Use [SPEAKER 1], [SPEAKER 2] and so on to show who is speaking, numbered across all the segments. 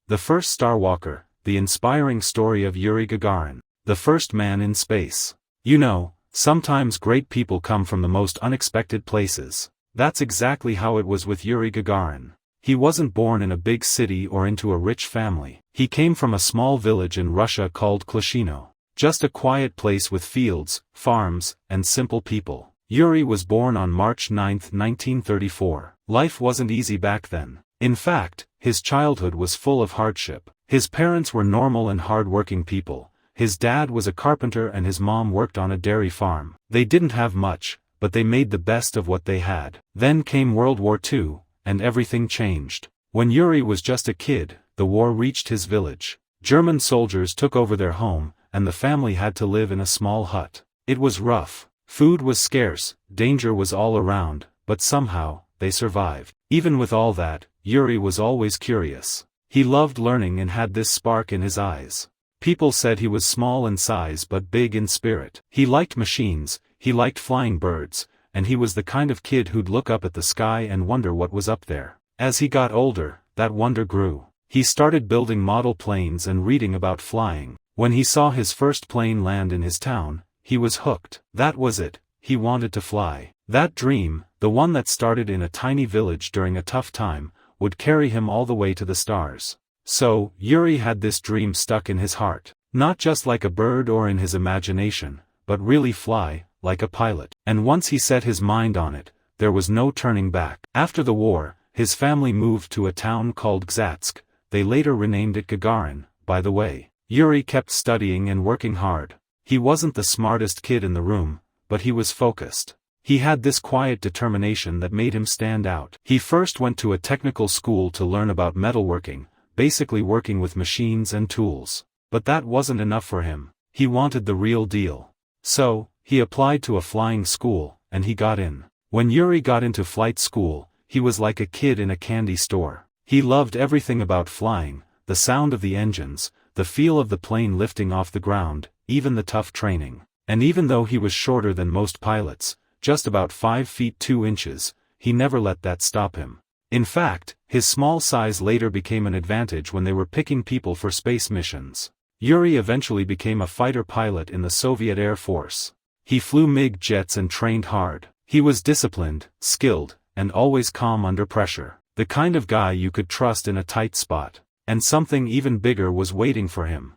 [SPEAKER 1] The First Starwalker, the inspiring story of Yuri Gagarin, the first man in space. You know, sometimes great people come from the most unexpected places. That's exactly how it was with Yuri Gagarin. He wasn't born in a big city or into a rich family. He came from a small village in Russia called Klashino. Just a quiet place with fields, farms, and simple people. Yuri was born on March 9, 1934. Life wasn't easy back then. In fact, his childhood was full of hardship. His parents were normal and hard-working people. His dad was a carpenter and his mom worked on a dairy farm. They didn't have much, but they made the best of what they had. Then came World War II, and everything changed. When Yuri was just a kid, the war reached his village. German soldiers took over their home, and the family had to live in a small hut. It was rough. Food was scarce, danger was all around, but somehow, they survived. Even with all that, Yuri was always curious. He loved learning and had this spark in his eyes. People said he was small in size but big in spirit. He liked machines, he liked flying birds, and he was the kind of kid who'd look up at the sky and wonder what was up there. As he got older, that wonder grew. He started building model planes and reading about flying. When he saw his first plane land in his town, he was hooked. That was it, he wanted to fly. That dream, the one that started in a tiny village during a tough time, would carry him all the way to the stars. So, Yuri had this dream stuck in his heart. Not just like a bird or in his imagination, but really fly, like a pilot. And once he set his mind on it, there was no turning back. After the war, his family moved to a town called Gzatsk. They later renamed it Gagarin, by the way. Yuri kept studying and working hard. He wasn't the smartest kid in the room, but he was focused. He had this quiet determination that made him stand out. He first went to a technical school to learn about metalworking, basically working with machines and tools. But that wasn't enough for him. He wanted the real deal. So, he applied to a flying school, and he got in. When Yuri got into flight school, he was like a kid in a candy store. He loved everything about flying, the sound of the engines, the feel of the plane lifting off the ground, even the tough training. And even though he was shorter than most pilots, just about 5 feet 2 inches, he never let that stop him. In fact, his small size later became an advantage when they were picking people for space missions. Yuri eventually became a fighter pilot in the Soviet Air Force. He flew MiG jets and trained hard. He was disciplined, skilled, and always calm under pressure. The kind of guy you could trust in a tight spot. And something even bigger was waiting for him.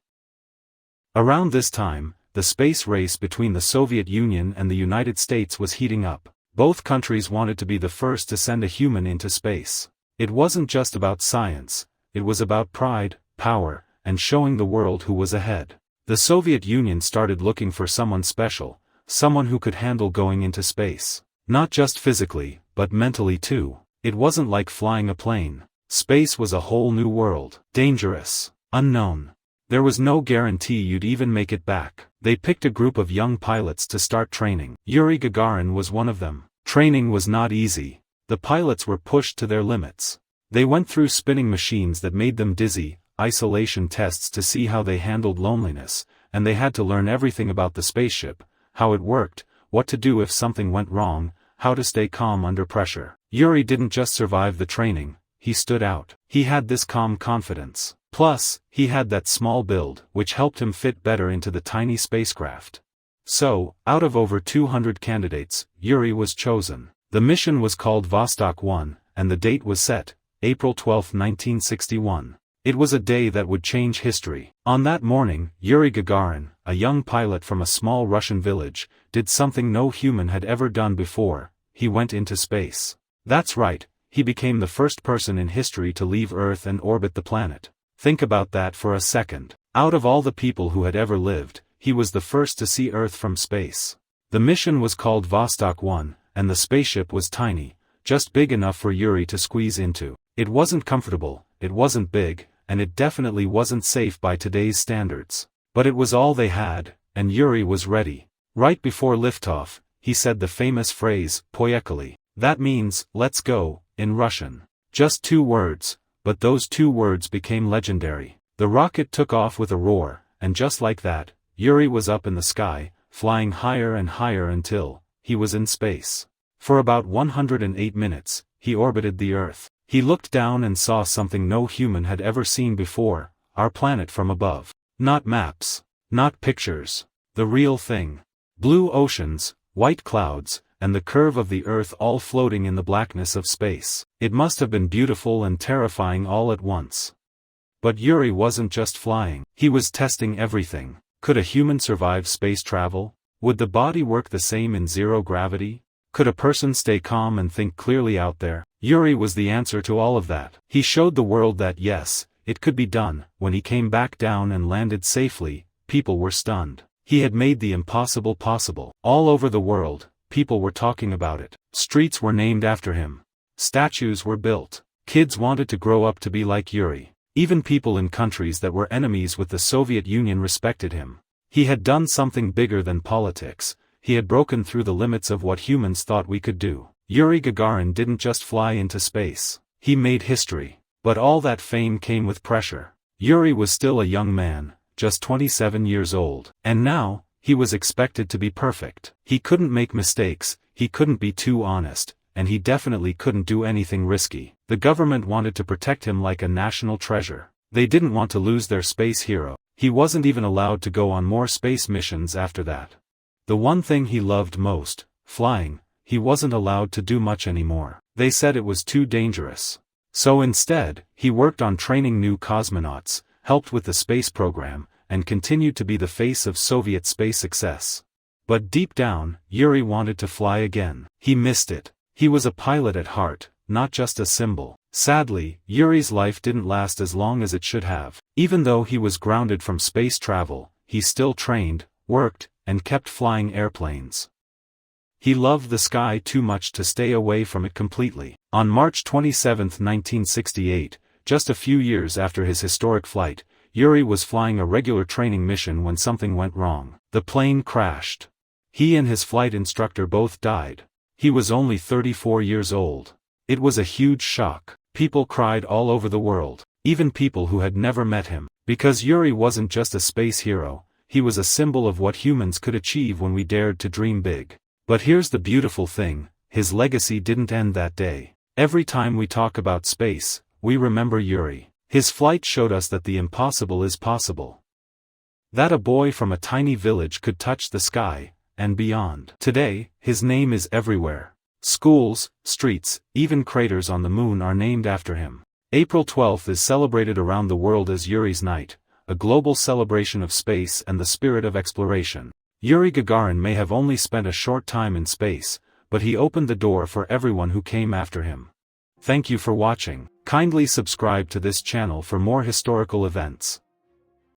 [SPEAKER 1] Around this time, the space race between the Soviet Union and the United States was heating up. Both countries wanted to be the first to send a human into space. It wasn't just about science, it was about pride, power, and showing the world who was ahead. The Soviet Union started looking for someone special, someone who could handle going into space. Not just physically, but mentally too. It wasn't like flying a plane. Space was a whole new world. Dangerous. Unknown. There was no guarantee you'd even make it back. They picked a group of young pilots to start training. Yuri Gagarin was one of them. Training was not easy. The pilots were pushed to their limits. They went through spinning machines that made them dizzy, isolation tests to see how they handled loneliness, and they had to learn everything about the spaceship, how it worked, what to do if something went wrong, how to stay calm under pressure. Yuri didn't just survive the training, he stood out. He had this calm confidence. Plus, he had that small build, which helped him fit better into the tiny spacecraft. So, out of over 200 candidates, Yuri was chosen. The mission was called Vostok 1, and the date was set, April 12, 1961. It was a day that would change history. On that morning, Yuri Gagarin, a young pilot from a small Russian village, did something no human had ever done before. He went into space. That's right, he became the first person in history to leave Earth and orbit the planet. Think about that for a second. Out of all the people who had ever lived, he was the first to see Earth from space. The mission was called Vostok 1, and the spaceship was tiny, just big enough for Yuri to squeeze into. It wasn't comfortable, it wasn't big, and it definitely wasn't safe by today's standards. But it was all they had, and Yuri was ready. Right before liftoff, he said the famous phrase, "Poyekali." That means, let's go, in Russian. Just 2 words, but those 2 words became legendary. The rocket took off with a roar, and just like that, Yuri was up in the sky, flying higher and higher until he was in space. For about 108 minutes, he orbited the Earth. He looked down and saw something no human had ever seen before, our planet from above. Not maps. Not pictures. The real thing. Blue oceans, white clouds, and the curve of the Earth all floating in the blackness of space. It must have been beautiful and terrifying all at once. But Yuri wasn't just flying. He was testing everything. Could a human survive space travel? Would the body work the same in zero gravity? Could a person stay calm and think clearly out there? Yuri was the answer to all of that. He showed the world that yes, it could be done. When he came back down and landed safely, people were stunned. He had made the impossible possible. All over the world, people were talking about it. Streets were named after him. Statues were built. Kids wanted to grow up to be like Yuri. Even people in countries that were enemies with the Soviet Union respected him. He had done something bigger than politics. He had broken through the limits of what humans thought we could do. Yuri Gagarin didn't just fly into space. He made history. But all that fame came with pressure. Yuri was still a young man, just 27 years old. And now, he was expected to be perfect. He couldn't make mistakes, he couldn't be too honest, and he definitely couldn't do anything risky. The government wanted to protect him like a national treasure. They didn't want to lose their space hero. He wasn't even allowed to go on more space missions after that. The one thing he loved most, flying, he wasn't allowed to do much anymore. They said it was too dangerous. So instead, he worked on training new cosmonauts, helped with the space program, and continued to be the face of Soviet space success. But deep down, Yuri wanted to fly again. He missed it. He was a pilot at heart, not just a symbol. Sadly, Yuri's life didn't last as long as it should have. Even though he was grounded from space travel, he still trained, worked, and kept flying airplanes. He loved the sky too much to stay away from it completely. On March 27, 1968, just a few years after his historic flight, Yuri was flying a regular training mission when something went wrong. The plane crashed. He and his flight instructor both died. He was only 34 years old. It was a huge shock. People cried all over the world, even people who had never met him. Because Yuri wasn't just a space hero, he was a symbol of what humans could achieve when we dared to dream big. But here's the beautiful thing, his legacy didn't end that day. Every time we talk about space, we remember Yuri. His flight showed us that the impossible is possible. That a boy from a tiny village could touch the sky, and beyond. Today, his name is everywhere. Schools, streets, even craters on the moon are named after him. April 12th is celebrated around the world as Yuri's Night, a global celebration of space and the spirit of exploration. Yuri Gagarin may have only spent a short time in space, but he opened the door for everyone who came after him. Thank you for watching. Kindly subscribe to this channel for more historical events.